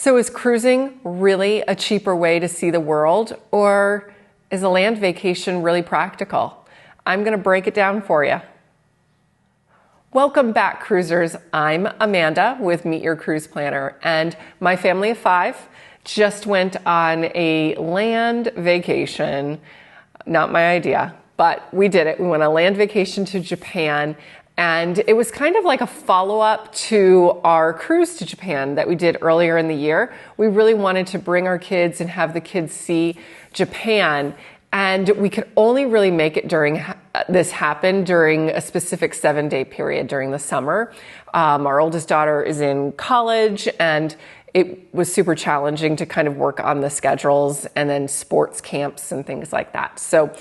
So is cruising really a cheaper way to see the world, or is a land vacation really practical? I'm going to break it down for you. Welcome back, cruisers. I'm Amanda with Meet Your Cruise Planner, and my family of 5 just went on a land vacation. Not my idea, but we did it. We went on a land vacation to Japan, and it was kind of like a follow-up to our cruise to Japan that we did earlier in the year. We really wanted to bring our kids and have the kids see Japan, and we could only really make it during this happened during a specific 7-day period during the summer. Our oldest daughter is in college, and it was super challenging to kind of work on the schedules and then sports camps and things like that. So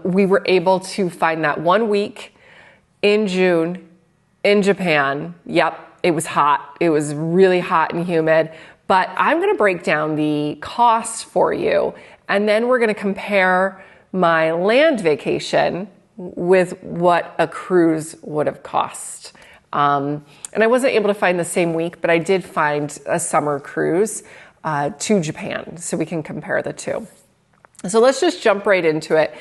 we were able to find that 1 week in June in Japan. Yep, it was hot. It was really hot and humid. But I'm going to break down the cost for you, and then we're going to compare my land vacation with what a cruise would have cost. And I wasn't able to find the same week, but I did find a summer cruise to Japan, so we can compare the two. So let's just jump right into it.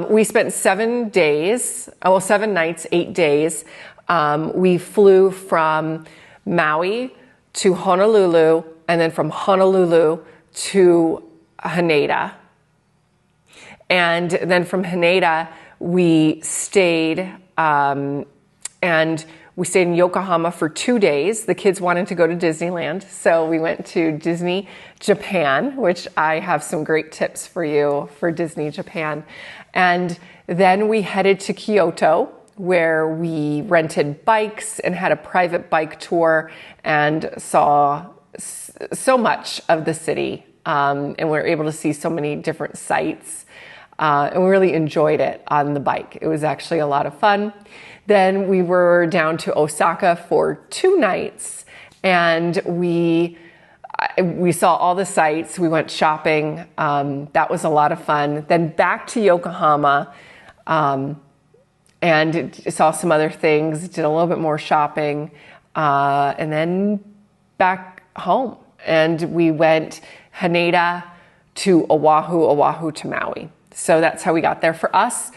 We spent 7 days, 7 nights, 8 days. We flew from Maui to Honolulu, and then from Honolulu to Haneda. And then from Haneda, we stayed, we stayed in Yokohama for 2 days. The kids wanted to go to Disneyland, so we went to Disney Japan, which I have some great tips for you for Disney Japan. And then we headed to Kyoto, where we rented bikes and had a private bike tour and saw so much of the city. And we were able to see so many different sights. And we really enjoyed it on the bike. It was actually a lot of fun. Then we were down to Osaka for 2 nights, and we saw all the sights. We went shopping. That was a lot of fun. Then back to Yokohama, and saw some other things, did a little bit more shopping, and then back home. And we went Haneda to Oahu, Oahu to Maui. So that's how we got there. For us,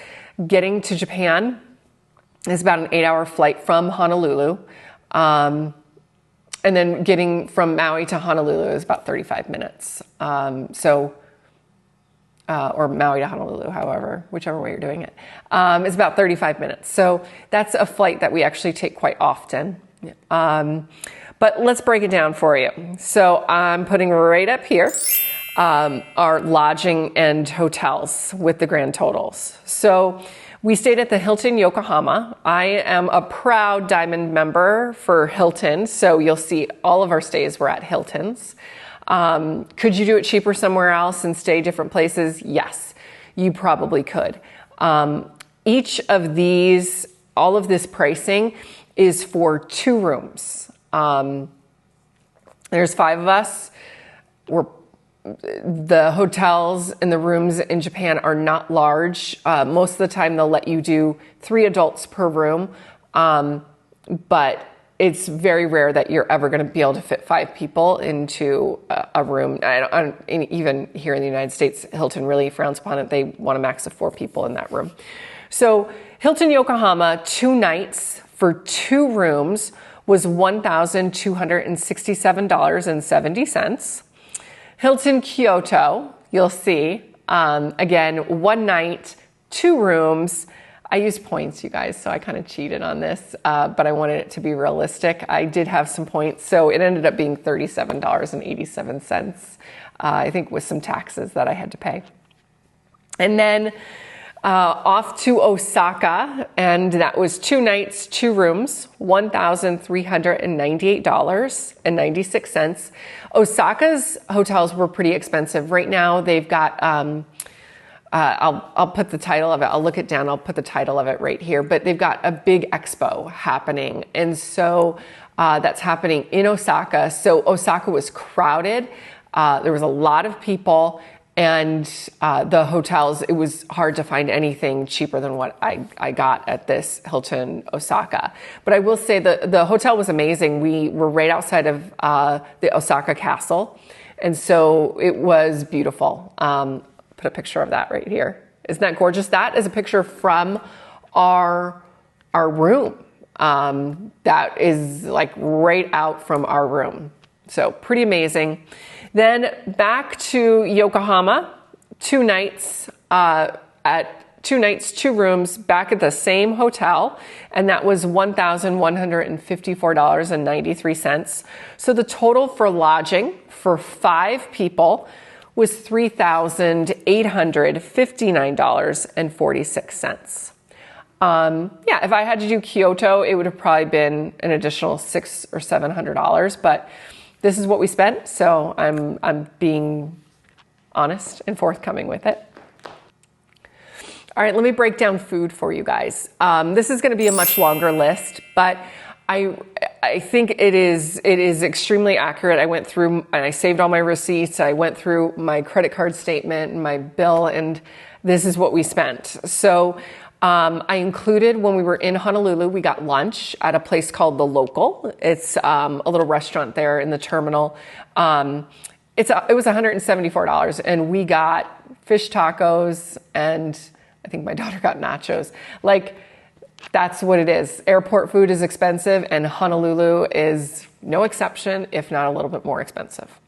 getting to Japan is about an 8-hour flight from Honolulu. And then getting from Maui to Honolulu is about 35 minutes. Or Maui to Honolulu, whichever way you're doing it, is about 35 minutes. So that's a flight that we actually take quite often. But let's break it down for you. So I'm putting right up here our lodging and hotels with the grand totals. So we stayed at the Hilton Yokohama. I am a proud Diamond member for Hilton, so you'll see all of our stays were at Hilton's. Could you do it cheaper somewhere else and stay different places? Yes, you probably could. Each of these, all of this pricing is for 2 rooms. There's 5 of us. The hotels and the rooms in Japan are not large. Most of the time they'll let you do 3 adults per room, but it's very rare that you're ever going to be able to fit 5 people into a room. Even here in the United States, Hilton really frowns upon it. They want a max of 4 people in that room. So Hilton Yokohama, 2 nights for 2 rooms was $1,267.70. Hilton Kyoto, you'll see, again, 1 night, 2 rooms. I used points, you guys, so I kind of cheated on this, but I wanted it to be realistic. I did have some points, so it ended up being $37.87, I think with some taxes that I had to pay. And then off to Osaka, and that was 2 nights, 2 rooms, $1,398.96. Osaka's hotels were pretty expensive. Right now, they've got, I'll put the title of it, I'll look it down, I'll put the title of it right here, but they've got a big expo happening. And so that's happening in Osaka. So Osaka was crowded. There was a lot of people. And the hotels, it was hard to find anything cheaper than what I got at this Hilton Osaka. But I will say the hotel was amazing. We were right outside of the Osaka Castle. And so it was beautiful. Put a picture of that right here. Isn't that gorgeous? That is a picture from our room. That is like right out from our room. So pretty amazing. Then back to Yokohama, 2 nights, 2 rooms back at the same hotel. And that was $1,154.93. So the total for lodging for 5 people was $3,859.46. Yeah, if I had to do Kyoto, it would have probably been an additional $600 or $700, but this is what we spent. So I'm being honest and forthcoming with it. All right, let me break down food for you guys. This is going to be a much longer list, but I think it is extremely accurate. I went through and I saved all my receipts. I went through my credit card statement and my bill, and this is what we spent. So I included, when we were in Honolulu, we got lunch at a place called The Local. It's a little restaurant there in the terminal. It was $174, and we got fish tacos, and I think my daughter got nachos. Like, that's what it is. Airport food is expensive, and Honolulu is no exception, if not a little bit more expensive.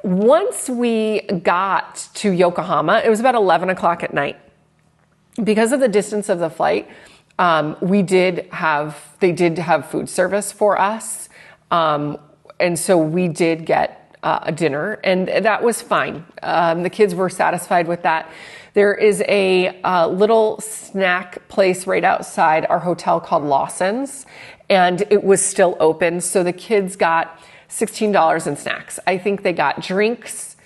Once we got to Yokohama, it was about 11 o'clock at night. Because of the distance of the flight, they did have food service for us. And so we did get a dinner, and that was fine. The kids were satisfied with that. There is a little snack place right outside our hotel called Lawson's, and it was still open. So the kids got $16 in snacks. I think they got drinks,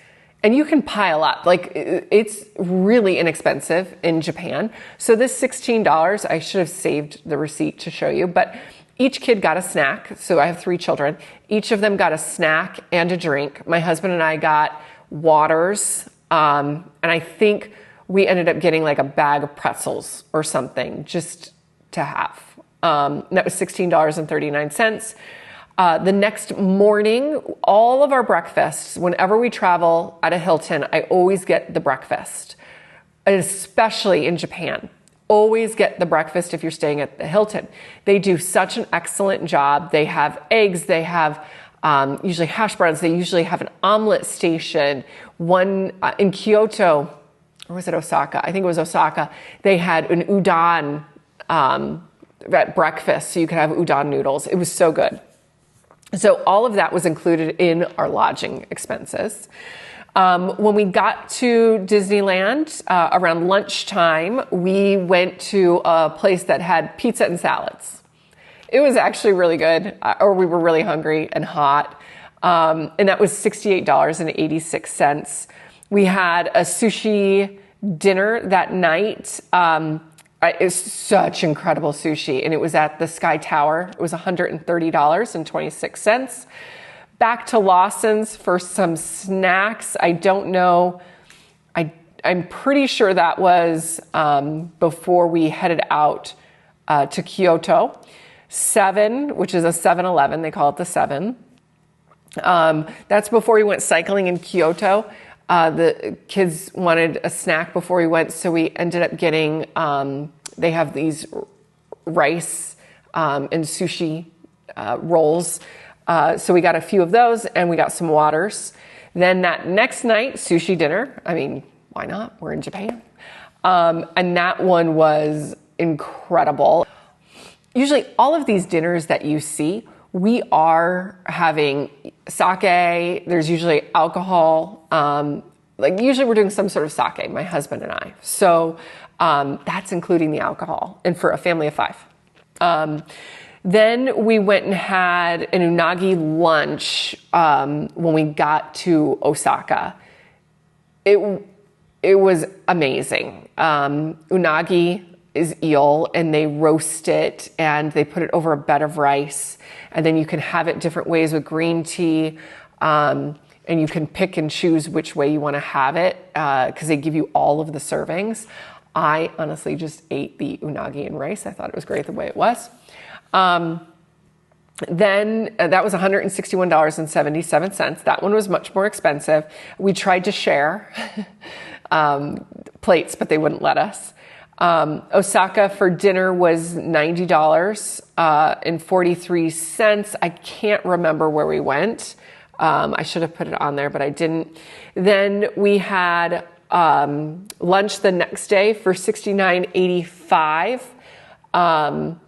and you can pile up. Like, it's really inexpensive in Japan. So this $16, I should have saved the receipt to show you, but each kid got a snack. So I have 3 children. Each of them got a snack and a drink. My husband and I got waters, and I think we ended up getting like a bag of pretzels or something just to have. That was $16.39. The next morning, all of our breakfasts, whenever we travel at a Hilton, I always get the breakfast, especially in Japan. Always get the breakfast if you're staying at the Hilton. They do such an excellent job. They have eggs, they have usually hash browns, they usually have an omelet station. One in Kyoto, or was it Osaka? I think it was Osaka. They had an udon at breakfast, so you could have udon noodles. It was so good. So all of that was included in our lodging expenses. When we got to Disneyland around lunchtime, we went to a place that had pizza and salads. It was actually really good, or we were really hungry and hot. And that was $68.86. We had a sushi dinner that night. It was such incredible sushi, and it was at the Sky Tower. It was $130.26. Back to Lawson's for some snacks. I don't know. I'm pretty sure that was before we headed out to Kyoto. 7, which is a 7-Eleven. They call it the 7. That's before we went cycling in Kyoto. The kids wanted a snack before we went, so we ended up getting, they have these rice and sushi rolls. So we got a few of those, and we got some waters. Then that next night, sushi dinner. I mean, why not? We're in Japan. And that one was incredible. Usually all of these dinners that you see, we are having sake. There's usually alcohol. Usually we're doing some sort of sake, my husband and I. So that's including the alcohol, and for a family of 5. Then we went and had an unagi lunch when we got to Osaka. It was amazing. Unagi is eel, and they roast it and they put it over a bed of rice, and then you can have it different ways with green tea and and you can pick and choose which way you want to have it because they give you all of the servings. I honestly just ate the unagi and rice. I thought it was great the way it was. Then that was $161.77. That one was much more expensive. We tried to share plates, but they wouldn't let us. Osaka for dinner was $90.43. I can't remember where we went. I should have put it on there, but I didn't. Then we had lunch the next day for $69.85.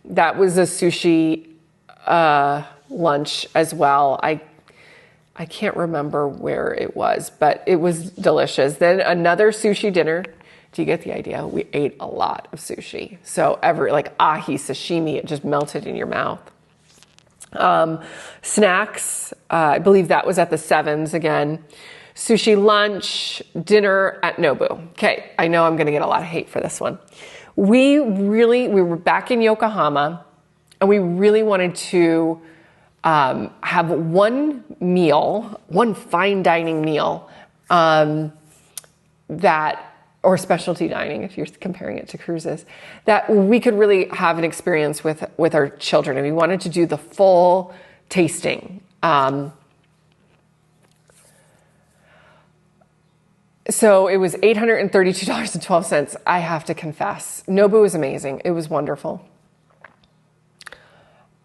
That was a sushi lunch as well. I can't remember where it was, but it was delicious. Then another sushi dinner. Do you get the idea? We ate a lot of sushi. So like ahi, sashimi, it just melted in your mouth. Snacks, I believe that was at the Sevens again. Sushi lunch, dinner at Nobu. Okay, I know I'm going to get a lot of hate for this one. We were back in Yokohama, and we really wanted to have one fine dining meal or specialty dining, if you're comparing it to cruises, that we could really have an experience with our children. And we wanted to do the full tasting. So it was $832.12. I have to confess, Nobu was amazing. It was wonderful.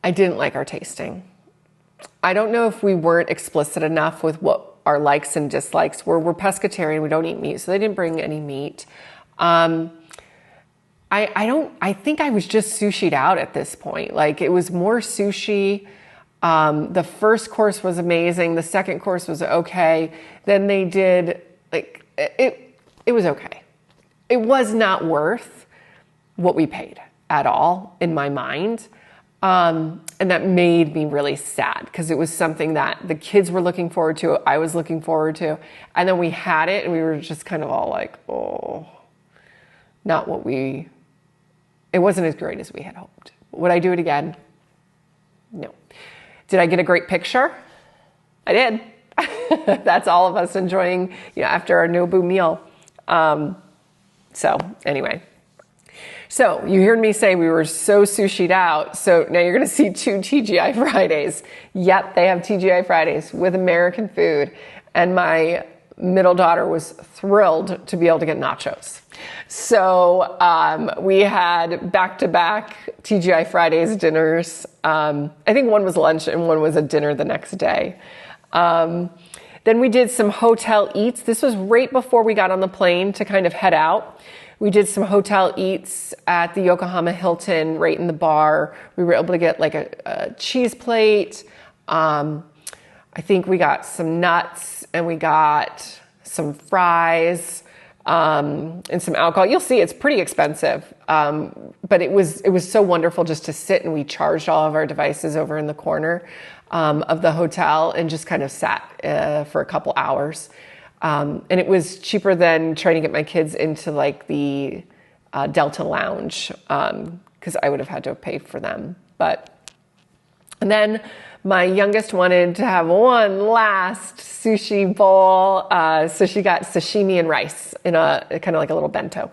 I didn't like our tasting. I don't know if we weren't explicit enough with what our likes and dislikes were. We're pescatarian. We don't eat meat, so they didn't bring any meat. I think I was just sushi'd out at this point. Like, it was more sushi. The first course was amazing. The second course was okay. Then they did it was okay. It was not worth what we paid at all in my mind. And that made me really sad because it was something that the kids were looking forward to. I was looking forward to. And then we had it and we were just kind of all like, oh, it wasn't as great as we had hoped. Would I do it again? No. Did I get a great picture? I did. That's all of us enjoying, after our Nobu meal. So anyway. So you heard me say we were so sushi'd out. So now you're going to see 2 TGI Fridays. Yep, they have TGI Fridays with American food. And my middle daughter was thrilled to be able to get nachos. So we had back-to-back TGI Fridays dinners. I think one was lunch and one was a dinner the next day. Then we did some hotel eats. This was right before we got on the plane to kind of head out. We did some hotel eats at the Yokohama Hilton right in the bar. We were able to get like a cheese plate. I think we got some nuts and we got some fries and some alcohol. You'll see it's pretty expensive. But it was so wonderful just to sit, and we charged all of our devices over in the corner of the hotel and just kind of sat for a couple hours. And it was cheaper than trying to get my kids into like the Delta Lounge because I would have had to pay for them. And then my youngest wanted to have one last sushi bowl. So she got sashimi and rice in a kind of like a little bento.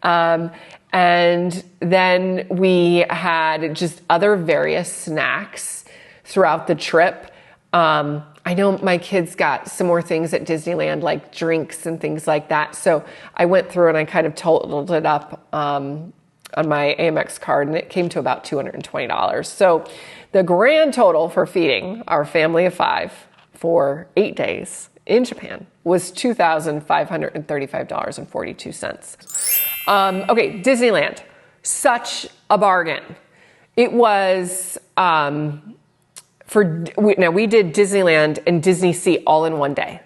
And then we had just other various snacks throughout the trip. I know my kids got some more things at Disneyland, like drinks and things like that. So I went through and I kind of totaled it up on my Amex card, and it came to about $220. So the grand total for feeding our family of 5 for 8 days in Japan was $2,535.42. Okay, Disneyland, such a bargain. It was... we did Disneyland and Disney Sea all in one day.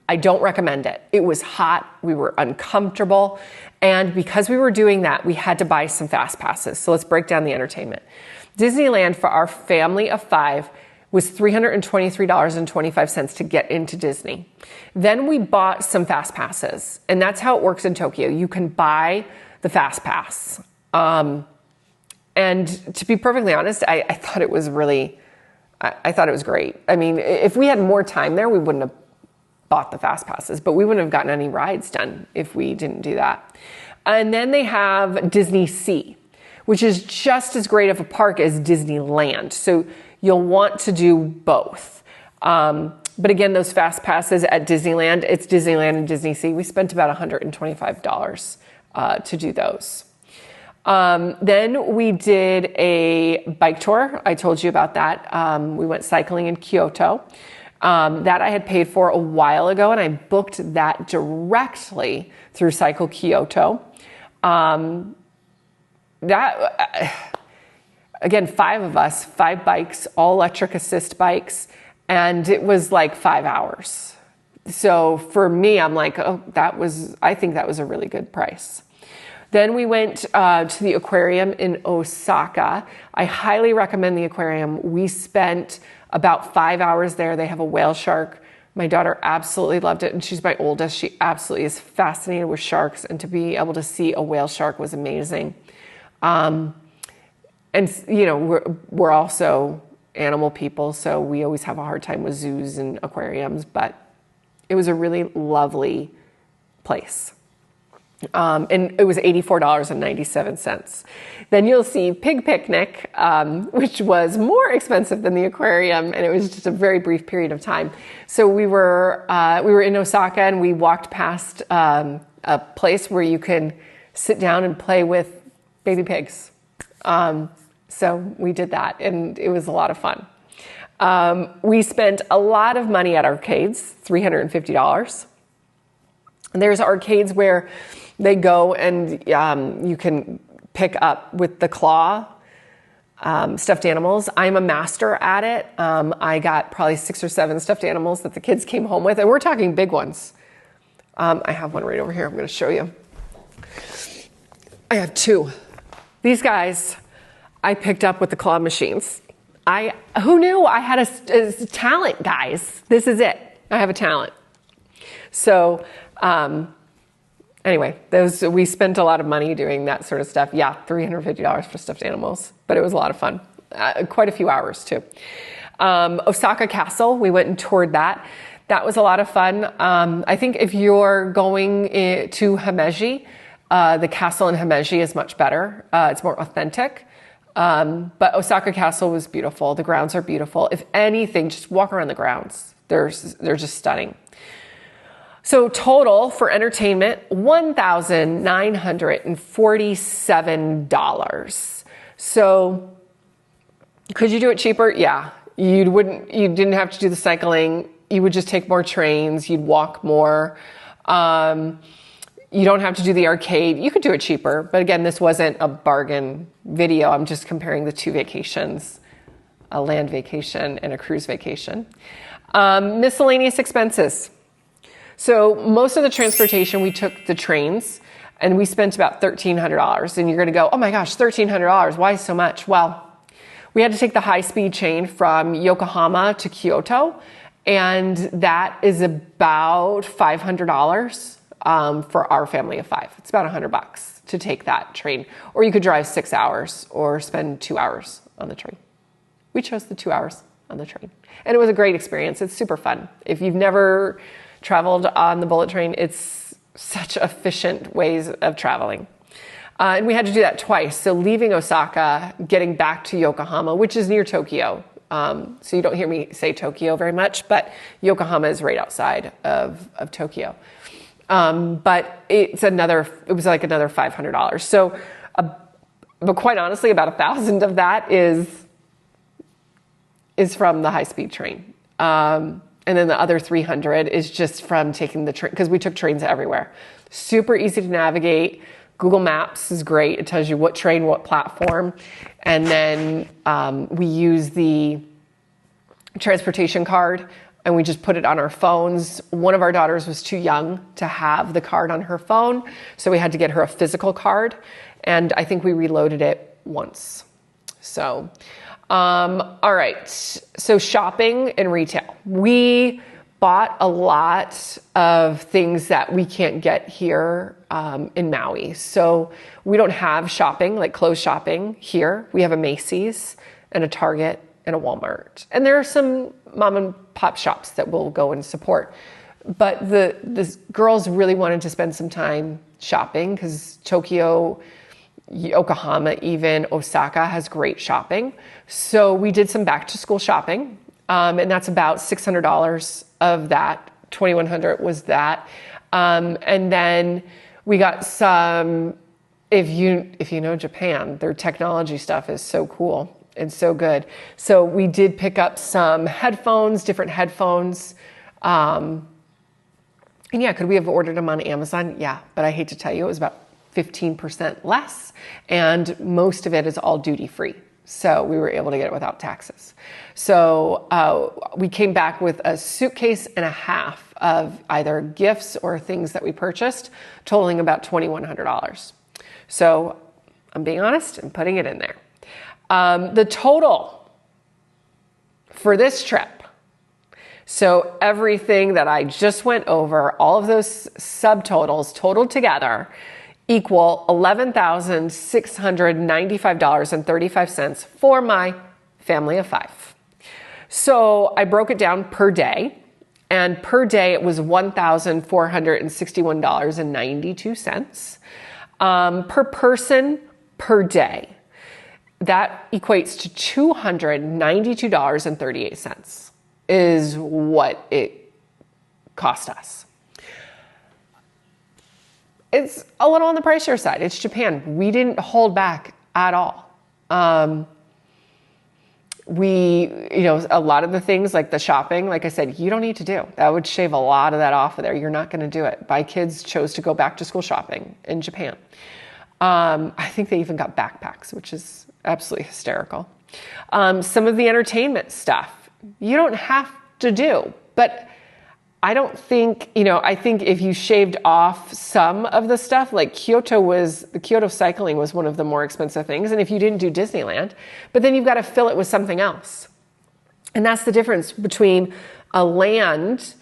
I don't recommend it. It was hot. We were uncomfortable. And because we were doing that, we had to buy some fast passes. So let's break down the entertainment. Disneyland for our family of 5 was $323.25 to get into Disney. Then we bought some fast passes. And that's how it works in Tokyo. You can buy the fast pass. And to be perfectly honest, I thought it was really... I thought it was great. I mean, if we had more time there, we wouldn't have bought the fast passes, but we wouldn't have gotten any rides done if we didn't do that. And then they have Disney Sea, which is just as great of a park as Disneyland. So you'll want to do both. But again, those fast passes at Disneyland, it's Disneyland and Disney Sea. We spent about $125 to do those. Then we did a bike tour. I told you about that. We went cycling in Kyoto. That I had paid for a while ago, and I booked that directly through Cycle Kyoto. Again, 5 of us, 5 bikes, all electric assist bikes, and it was like 5 hours. So for me, I'm like, oh, I think that was a really good price. Then we went to the aquarium in Osaka. I highly recommend the aquarium. We spent about 5 hours there. They have a whale shark. My daughter absolutely loved it, and she's my oldest. She absolutely is fascinated with sharks, and to be able to see a whale shark was amazing. And you know, we're also animal people, so we always have a hard time with zoos and aquariums, but it was a really lovely place. And it was $84.97. Then you'll see Pig Picnic, which was more expensive than the aquarium, and it was just a very brief period of time. So we were in Osaka, and we walked past a place where you can sit down and play with baby pigs. So we did that, and it was a lot of fun. We spent a lot of money at arcades, $350. And there's arcades where they go and you can pick up with the claw stuffed animals. I'm a master at it. I got probably 6 or 7 stuffed animals that the kids came home with, and we're talking big ones. I have one right over here. I'm going to show you. I have 2. These guys I picked up with the claw machines. Who knew I had a talent, guys? This is it. I have a talent. So, anyway, we spent a lot of money doing that sort of stuff. Yeah, $350 for stuffed animals, but it was a lot of fun. Quite a few hours too. Osaka Castle, we went and toured that. That was a lot of fun. I think if you're going to Himeji, the castle in Himeji is much better. It's more authentic. But Osaka Castle was beautiful. The grounds are beautiful. If anything, just walk around the grounds. They're just stunning. So total for entertainment, $1,947. So could you do it cheaper? Yeah. You didn't have to do the cycling. You would just take more trains. You'd walk more. You don't have to do the arcade. You could do it cheaper. But again, this wasn't a bargain video. I'm just comparing the 2 vacations, a land vacation and a cruise vacation. Miscellaneous expenses. So most of the transportation, we took the trains, and we spent about $1,300. And you're going to go, oh my gosh, $1,300. Why so much? Well, we had to take the high-speed train from Yokohama to Kyoto, and that is about $500 for our family of 5. It's about $100 to take that train. Or you could drive 6 hours or spend 2 hours on the train. We chose the 2 hours on the train. And it was a great experience. It's super fun. If you've never traveled on the bullet train, it's such efficient ways of traveling. And we had to do that twice. So leaving Osaka, getting back to Yokohama, which is near Tokyo. So you don't hear me say Tokyo very much, but Yokohama is right outside of Tokyo. But it was like another $500. So, but quite honestly, about 1,000 of that is from the high-speed train. And then the other 300 is just from taking the train, because we took trains everywhere. Super easy to navigate. Google Maps is great. It tells you what train, what platform. And then we use the transportation card, and we just put it on our phones. One of our daughters was too young to have the card on her phone, so we had to get her a physical card, and I think we reloaded it once. So, all right, so shopping and retail. We bought a lot of things that we can't get here in Maui. So we don't have shopping, like clothes shopping here. We have a Macy's and a Target and a Walmart. And there are some mom and pop shops that we'll go and support. But the girls really wanted to spend some time shopping because Tokyo, Yokohama, even Osaka has great shopping. So we did some back to school shopping. And that's about $600 of that. $2,100 was that. And then we got some, if you know Japan, their technology stuff is so cool and so good. So we did pick up some headphones, different headphones. And yeah, could we have ordered them on Amazon? Yeah, but I hate to tell you, it was about 15% less, and most of it is all duty free. So we were able to get it without taxes. So we came back with a suitcase and a half of either gifts or things that we purchased, totaling about $2,100. So I'm being honest and putting it in there. The total for this trip, so everything that I just went over, all of those subtotals totaled together, equal $11,695.35 for my family of 5. So I broke it down per day, and per day it was $1,461.92 per person per day. That equates to $292.38 is what it cost us. It's a little on the pricier side. It's Japan. We didn't hold back at all. A lot of the things like the shopping, like I said, you don't need to do. That would shave a lot of that off of there. You're not going to do it. My kids chose to go back to school shopping in Japan. I think they even got backpacks, which is absolutely hysterical. Some of the entertainment stuff, you don't have to do, but I don't think, I think if you shaved off some of the stuff, like the Kyoto cycling was one of the more expensive things. And if you didn't do Disneyland, but then you've got to fill it with something else. And that's the difference between a land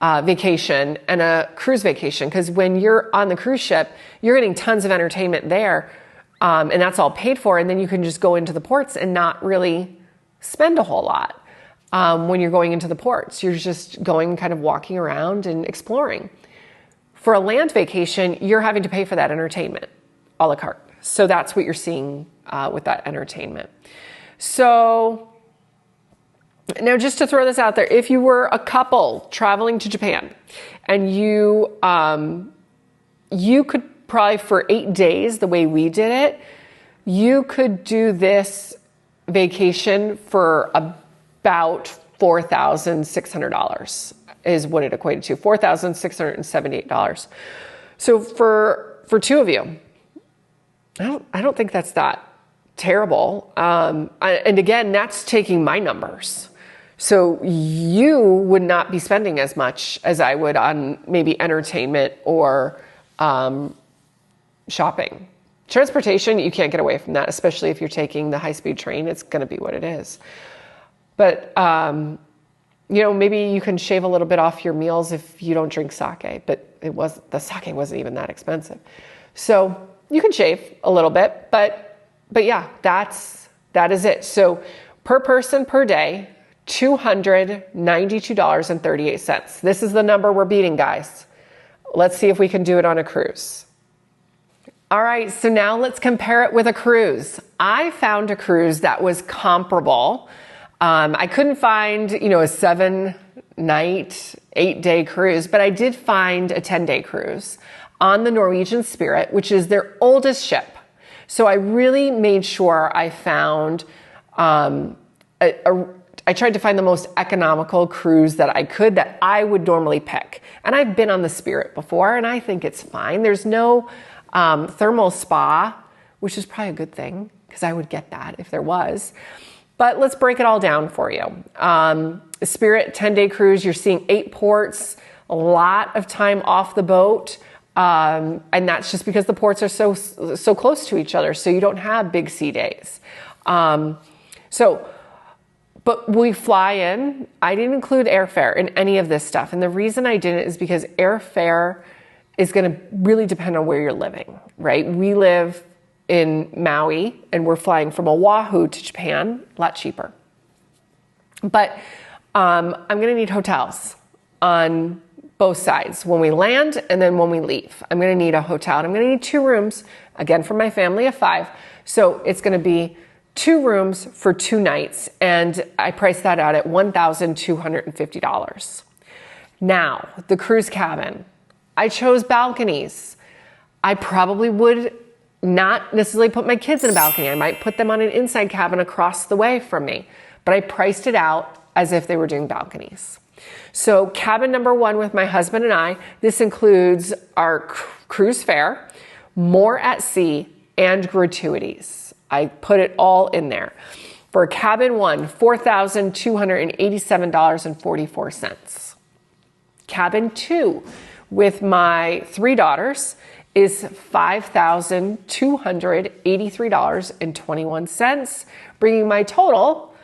vacation and a cruise vacation. Because when you're on the cruise ship, you're getting tons of entertainment there. And that's all paid for. And then you can just go into the ports and not really spend a whole lot. When you're going into the ports, you're just going kind of walking around and exploring. For a land vacation, you're having to pay for that entertainment, a la carte. So that's what you're seeing with that entertainment. So now just to throw this out there, if you were a couple traveling to Japan and you could probably for 8 days, the way we did it, you could do this vacation for about $4,600 is what it equated to, $4,678. So for two of you, I don't think that's that terrible. And again, that's taking my numbers. So you would not be spending as much as I would on maybe entertainment or shopping. Transportation, you can't get away from that, especially if you're taking the high-speed train. It's going to be what it is. But, maybe you can shave a little bit off your meals if you don't drink sake, but the sake wasn't even that expensive. So you can shave a little bit, but yeah, that is it. So per person per day, $292.38. This is the number we're beating, guys. Let's see if we can do it on a cruise. All right, so now let's compare it with a cruise. I found a cruise that was comparable. I couldn't find, a 7-night, 8-day cruise, but I did find a 10-day cruise on the Norwegian Spirit, which is their oldest ship. So I really made sure I found, I tried to find the most economical cruise that I could that I would normally pick. And I've been on the Spirit before, and I think it's fine. There's no thermal spa, which is probably a good thing because I would get that if there was. But let's break it all down for you. Spirit 10-day cruise, you're seeing 8 ports, a lot of time off the boat. And that's just because the ports are so close to each other. So you don't have big sea days. But we fly in. I didn't include airfare in any of this stuff. And the reason I didn't is because airfare is going to really depend on where you're living, right? We live in Maui and we're flying from Oahu to Japan, a lot cheaper. But I'm going to need hotels on both sides, when we land and then when we leave. I'm going to need a hotel, and I'm going to need 2 rooms, again, for my family of 5. So it's going to be 2 rooms for 2 nights, and I priced that out at $1,250. Now, the cruise cabin. I chose balconies. I probably would not necessarily put my kids in a balcony. I might put them on an inside cabin across the way from me, but I priced it out as if they were doing balconies. So cabin number 1 with my husband and I, this includes our cruise fare, more at sea, and gratuities. I put it all in there. For cabin 1, $4,287.44. Cabin 2 with my 3 daughters is $5,283.21, bringing my total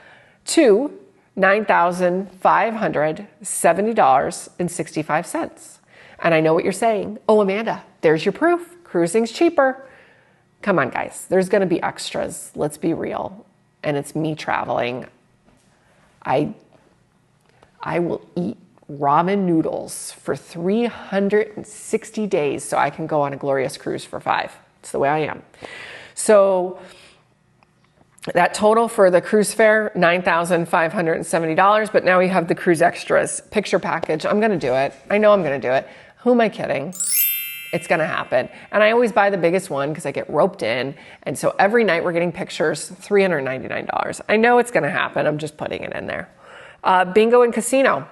to $9,570.65. And I know what you're saying. Oh, Amanda, there's your proof. Cruising's cheaper. Come on, guys. There's going to be extras. Let's be real. And it's me traveling. I will eat ramen noodles for 360 days so I can go on a glorious cruise for 5. It's the way I am. So that total for the cruise fare, $9,570, but now we have the cruise extras, picture package. I'm going to do it. I know I'm going to do it. Who am I kidding? It's going to happen. And I always buy the biggest one because I get roped in. And so every night we're getting pictures, $399. I know it's going to happen. I'm just putting it in there. Bingo and casino.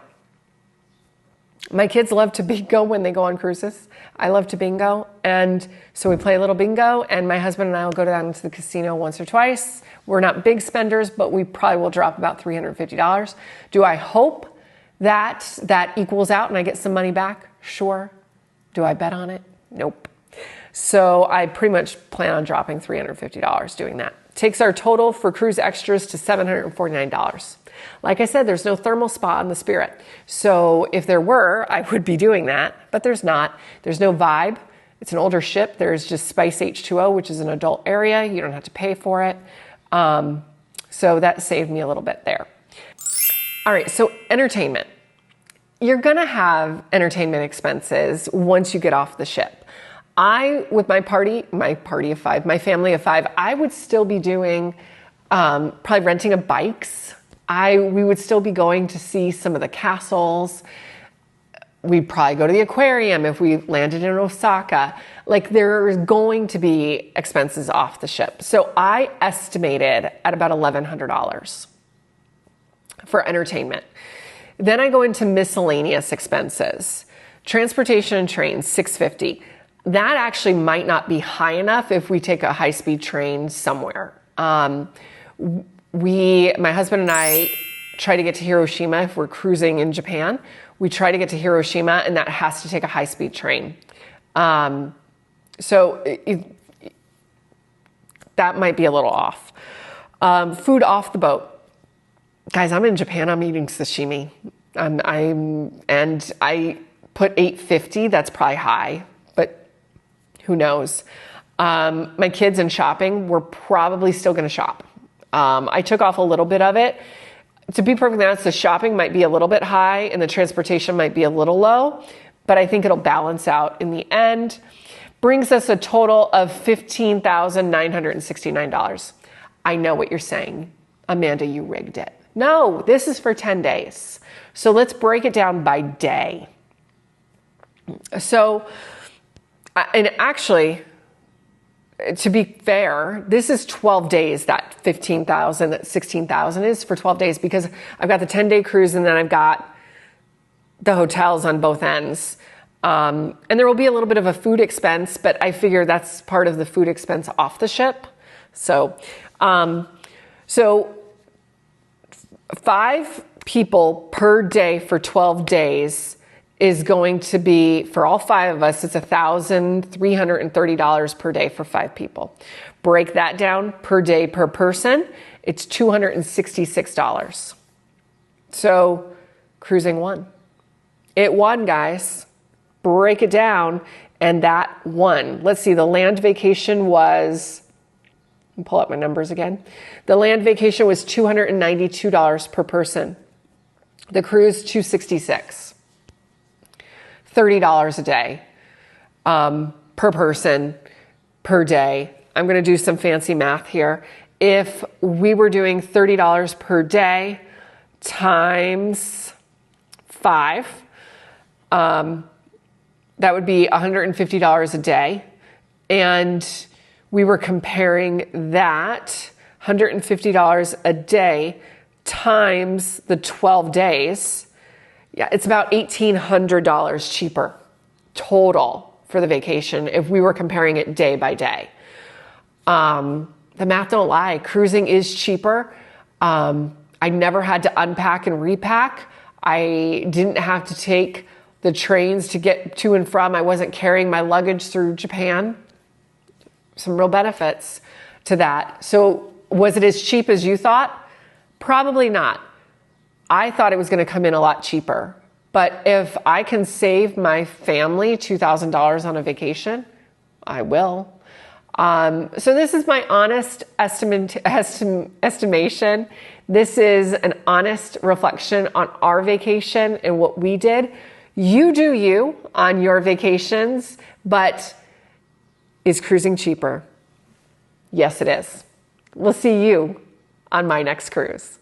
My kids love to bingo when they go on cruises. I love to bingo. And so we play a little bingo, and my husband and I will go down to the casino once or twice. We're not big spenders, but we probably will drop about $350. Do I hope that that equals out and I get some money back? Sure. Do I bet on it? Nope. So I pretty much plan on dropping $350 doing that. Takes our total for cruise extras to $749. Like I said, there's no thermal spa in the Spirit. So if there were, I would be doing that, but there's not. There's no Vibe. It's an older ship. There's just Spice H2O, which is an adult area. You don't have to pay for it. So that saved me a little bit there. All right, so entertainment. You're gonna have entertainment expenses once you get off the ship. With my family of 5, I would still be doing, probably renting a bikes. We would still be going to see some of the castles. We'd probably go to the aquarium if we landed in Osaka. Like, there's going to be expenses off the ship. So I estimated at about $1,100 for entertainment. Then I go into miscellaneous expenses. Transportation and trains, $650. That actually might not be high enough if we take a high-speed train somewhere. My husband and I try to get to Hiroshima if we're cruising in Japan. We try to get to Hiroshima, and that has to take a high-speed train. That might be a little off. Food off the boat. Guys, I'm in Japan. I'm eating sashimi. And I put $850. That's probably high, but who knows? My kids and shopping, we're probably still going to shop. I took off a little bit of it. To be perfectly honest, the shopping might be a little bit high and the transportation might be a little low, but I think it'll balance out in the end. Brings us a total of $15,969. I know what you're saying. Amanda, you rigged it. No, this is for 10 days. So let's break it down by day. So, and actually, to be fair, this is 12 days, that 15,000, that 16,000 is for 12 days because I've got the 10-day cruise and then I've got the hotels on both ends. And there will be a little bit of a food expense, but I figure that's part of the food expense off the ship. So 5 people per day for 12 days is going to be, for all 5 of us, it's $1,330 per day for 5 people. Break that down per day per person, it's $266. So cruising won. It won, guys. Break it down, and that won. Let's see, the land vacation was, let me pull up my numbers again. The land vacation was $292 per person. The cruise, $266. $30 a day per person per day. I'm going to do some fancy math here. If we were doing $30 per day times 5, that would be $150 a day. And we were comparing that $150 a day times the 12 days. Yeah, it's about $1,800 cheaper total for the vacation if we were comparing it day by day. The math don't lie. Cruising is cheaper. I never had to unpack and repack. I didn't have to take the trains to get to and from. I wasn't carrying my luggage through Japan. Some real benefits to that. So was it as cheap as you thought? Probably not. I thought it was going to come in a lot cheaper. But if I can save my family $2,000 on a vacation, I will. So this is my honest estimation. This is an honest reflection on our vacation and what we did. You do you on your vacations, but is cruising cheaper? Yes, it is. We'll see you on my next cruise.